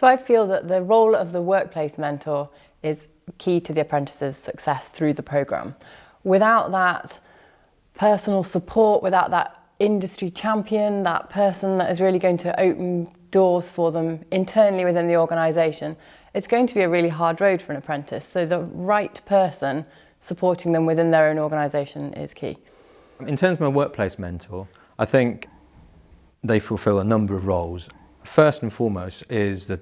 So I feel that the role of the workplace mentor is key to the apprentice's success through the programme. Without that personal support, without that industry champion, that person that is really going to open doors for them internally within the organisation, it's going to be a really hard road for an apprentice. So the right person supporting them within their own organisation is key. In terms of my workplace mentor, I think they fulfil a number of roles. First and foremost is the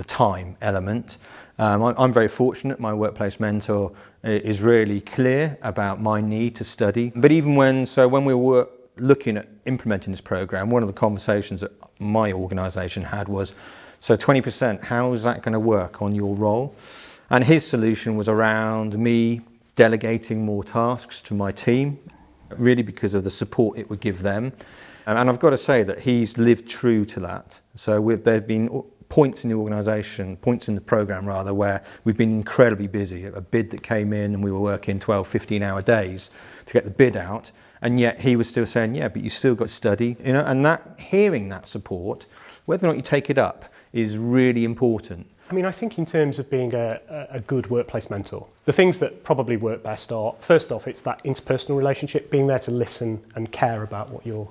time element. I'm very fortunate. My workplace mentor is really clear about my need to study. But even when we were looking at implementing this program, one of the conversations that my organisation had was, so 20%, how is that going to work on your role? And his solution was around me delegating more tasks to my team, really because of the support it would give them. And I've got to say that he's lived true to that. So there have been points in the organisation, points in the programme rather, where we've been incredibly busy. A bid that came in and we were working 12, 15-hour days to get the bid out, and yet he was still saying, yeah, but you still got to study, you know, and hearing that support, whether or not you take it up, is really important. I mean, I think in terms of being a good workplace mentor, the things that probably work best are, first off, it's that interpersonal relationship, being there to listen and care about what your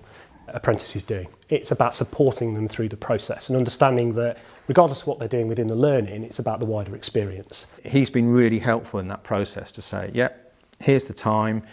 apprentice is doing. It's about supporting them through the process and understanding that regardless of what they're doing within the learning, it's about the wider experience. He's been really helpful in that process to say, yeah, here's the time,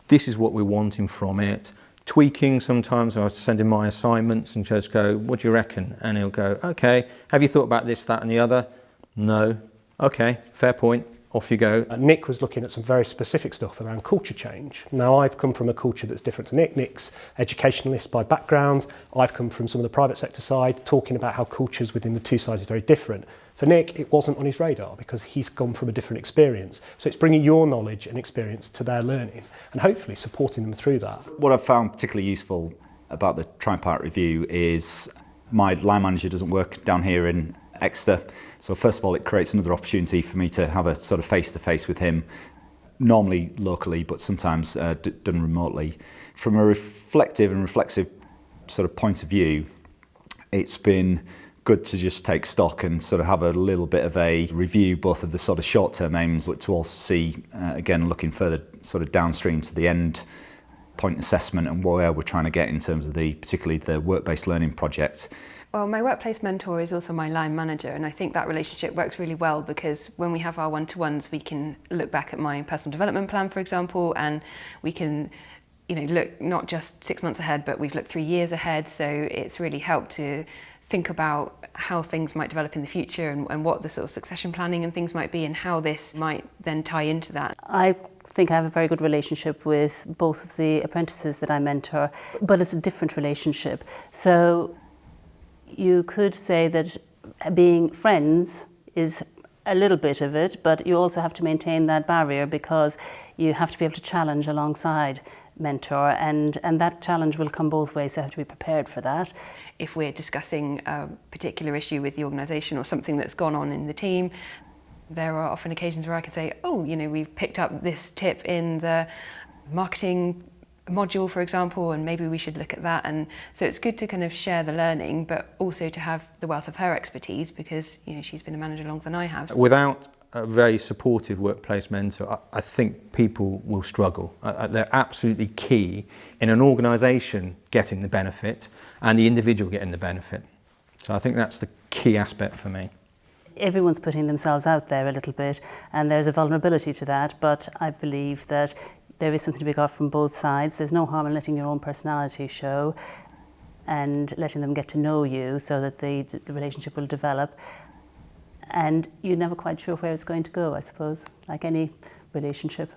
this is what we're wanting from it. Tweaking, sometimes I send him my assignments and just go, what do you reckon? And he'll go, okay, have you thought about this, that and the other? No. Okay, fair point. Off you go. Nick was looking at some very specific stuff around culture change. Now, I've come from a culture that's different to Nick. Nick's educationalist by background. I've come from some of the private sector side, talking about how cultures within the two sides is very different. For Nick, it wasn't on his radar because he's gone from a different experience. So it's bringing your knowledge and experience to their learning and hopefully supporting them through that. What I've found particularly useful about the tri-part review is my line manager doesn't work down here in Exeter. So first of all, it creates another opportunity for me to have a sort of face-to-face with him, normally locally, but sometimes done remotely. From a reflective and reflexive sort of point of view, it's been good to just take stock and sort of have a little bit of a review, both of the sort of short-term aims, but to also see, again, looking further sort of downstream to the end point assessment and where we're trying to get in terms of particularly the work-based learning project. Well, my workplace mentor is also my line manager, and I think that relationship works really well because when we have our one-to-ones, we can look back at my personal development plan, for example, and we can, look not just 6 months ahead, but we've looked 3 years ahead. So it's really helped to think about how things might develop in the future and what the sort of succession planning and things might be and how this might then tie into that. I think I have a very good relationship with both of the apprentices that I mentor, but it's a different relationship. So you could say that being friends is a little bit of it, but you also have to maintain that barrier because you have to be able to challenge alongside mentor, and that challenge will come both ways, so you have to be prepared for that. If we're discussing a particular issue with the organisation or something that's gone on in the team, there are often occasions where I can say, we've picked up this tip in the marketing module, for example, and maybe we should look at that. And so it's good to kind of share the learning, but also to have the wealth of her expertise because she's been a manager longer than I have. Without a very supportive workplace mentor, I think people will struggle. They're absolutely key in an organisation getting the benefit and the individual getting the benefit. So I think that's the key aspect for me. Everyone's putting themselves out there a little bit, and there's a vulnerability to that, but I believe that there is something to be got from both sides. There's no harm in letting your own personality show and letting them get to know you so that the relationship will develop. And you're never quite sure where it's going to go, I suppose, like any relationship.